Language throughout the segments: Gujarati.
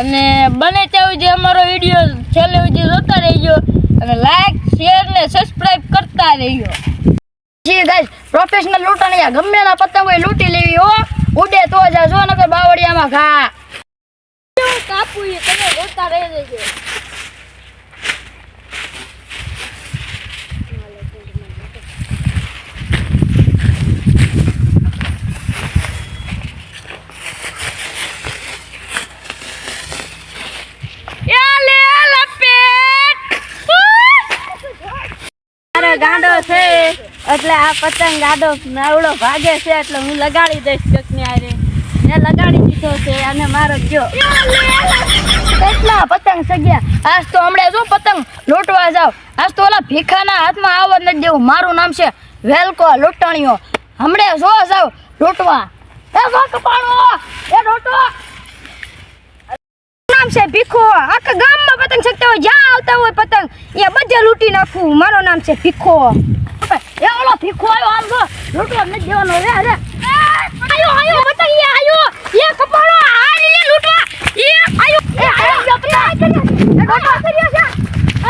અને બને ત્યાં સુધી અમારો વિડીયો છેલ્લે સુધી જોતા રહેજો અને લાઈક શેર ને સબસ્ક્રાઇબ કરતા રહેજો. જી ગાઈસ, પ્રોફેશનલ લૂંટણીયા ગમે ના પતંગો લૂંટી લેવી હો, ઉડે તો જ જો નકર બાવળિયામાં ઘા કાપુ એ તમે જોતા રહેજો. ગાંડો છે એટલે આ પતંગ ગાડો નાવડો ભાગે છે એટલે હું લગાડી દઈશ ચકની આરે ને લગાડી દીધો છે અને મારો ગયો કેટલા પતંગ સગ્યા. આજ તો હમણાં જો પતંગ લૂંટવા જાવ, આજ તો ઓલા ભીખાના હાથમાં આવવા નથી દેવું. મારું નામ છે વેલકો લૂંટણીઓ. હમણાં જો જાવ લૂંટવા એ જો કપાણો એ લૂંટો નામ છે ભીખો. આખા ગામમાં પતંગ શકતા હોય, જ્યાં આવતા હોય પતંગ અહીંયા બધે લૂંટી નાખું. મારું નામ છે ભીખો. એ ઓલો ભીખો આવ્યો, આમ જો લૂંટવા નથી દેવાનો. રે રે આયો પતંગ એ આયો એ કપાળો હારી લે લૂંટવા એ આયો એ આયો પતંગ લૂંટવા કર્યો છે.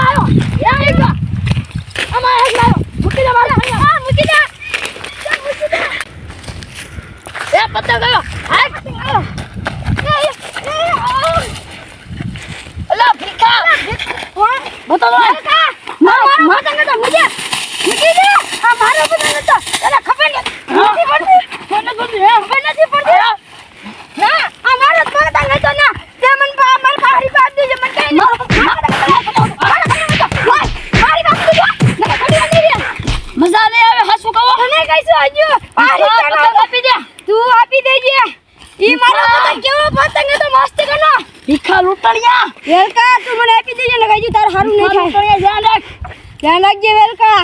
આયો એ આયો અમાર એક લાયો મૂકી દે મારા હા મૂકી દે એ પતંગ આયો આ પતંગ આયો અલા ભીખા બતાવો મારો પતંગ તો મુજે મૂકી દે. આ મારો પતંગ તો તને ખબર નથી પડતી મને ખબર નથી પડતી ના આ મારો પતંગ તો ના તે મન મારી બાપ દીજે મને કઈ મારી બાપ દીજે મજા નહીં આવે. હસું કહો મને કઈશું આજુ આપી દે તું આપી દેજે. ઈ મારો પતંગ કેવો પતંગ તો મસ્ત કનો ભીખા લૂંટણિયા વેલકા તું મને આપી દેજે ને કઈજુ તાર હારું નહીં થાય. ધ્યાન રાખ ધ્યાન રાખજે વેલકા.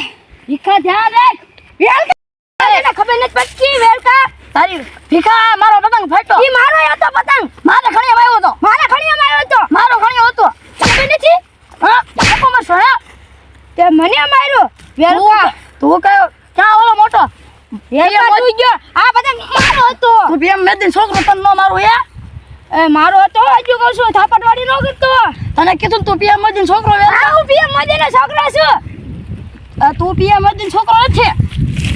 ભીખા ધ્યાન રાખ વેલકા તને ખબર નથી પડતી વેલકા તારી ભીખા મારો પતંગ ફાટ્યો. ઈ મારો હતો પતંગ મારે ખણીયામાં આવ્યો હતો. મારા ખણીયામાં આવ્યો હતો. મારો ખણીયો હતો ખબર નથી હા આપો મર સોયા તે મને માર્યો વેલકા. તું કયો ક્યાં ઓલો મોટો વેલકા તું ગયો આ પતંગ મારો હતો. તું પીએમ મેદીન છોકરો તને નો મારો એ મારો હતો હજુ કહું છું થાપટવાડી નો કરતો. તને કીધું તું પીએમ મેદીન છોકરો વેલકા. હું પીએમ મેદીન છોકરો છું. તું પીએમ મેદીન છોકરો નથી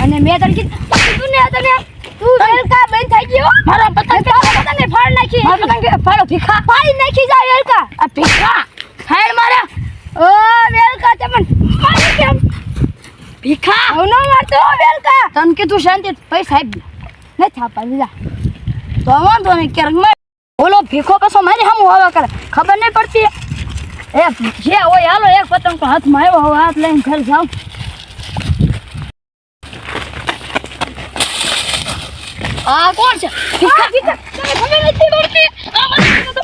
અને મેં તને કીધું ને તને તું વેલકા બંધ થઈ ગયો. મારા પતંગ પતંગ ફાડ નાખી. મારા પતંગ ફાડો ભીખા ફાડી નાખી જા વેલકા. આ ભીખા ફાડ મારે ઓ વેલકા તે મને મારી કેમ ભીખા હું નો મારતો વેલકા. તને કીધું શાંતિ પૈસા આપી નથી આપવા દીધા તો વાંધો નહીં ક્યારેક ઓલો ભીખો કશો મારી સામું હવા કરે ખબર નહીં પડતી. એ જે હોય હાલો એક પતંગ તો હાથમાં આવ્યો હવે હાથ લઈને ઘર જાઉં. આ કોણ છે ભીખા ભીખા તને ખબર નથી પડતી. આ મને તો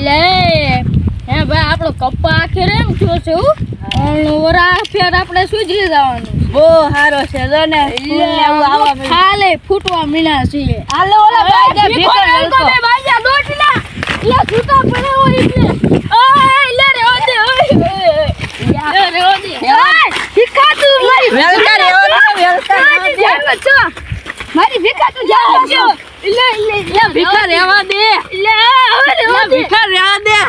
લે હે ભાઈ આપણો કપ્પા આખેર એમ થયો છે વરા ફેર આપણે સુધરી જવાનું. બહુ સારો છે જો ને ખાલે ફૂટવા મીણા છે. હાલો ઓલા ભાઈ દે ભીખો વેલકો મે ભાઈ દોટલા લે છૂટા પડે હોય એટલે ઓય લે રે ઓદે ઓય લે રે ઓદે ભીખા તું મારી વેલકા રે વેલકા મારી ભીખા તું જા લે લે ભીખા રેવા દે લે હવે ભીખા રેવા દે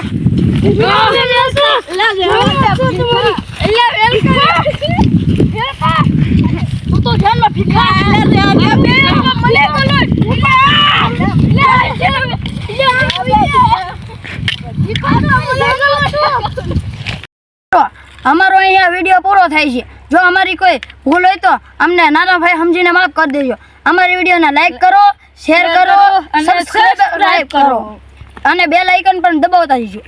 તું તો ધ્યાનમાં ભીખા અમારો અહીંયા વિડીયો પૂરો થાય છે. જો અમારી કોઈ ભૂલ હોય તો અમને નાના ભાઈ સમજીને માફ કરી દેજો. અમારી વિડીયોને લાઈક કરો, શેર કરો અને સબસ્ક્રાઇબ કરો અને બેલ આઇકન પણ દબાવતા જજો.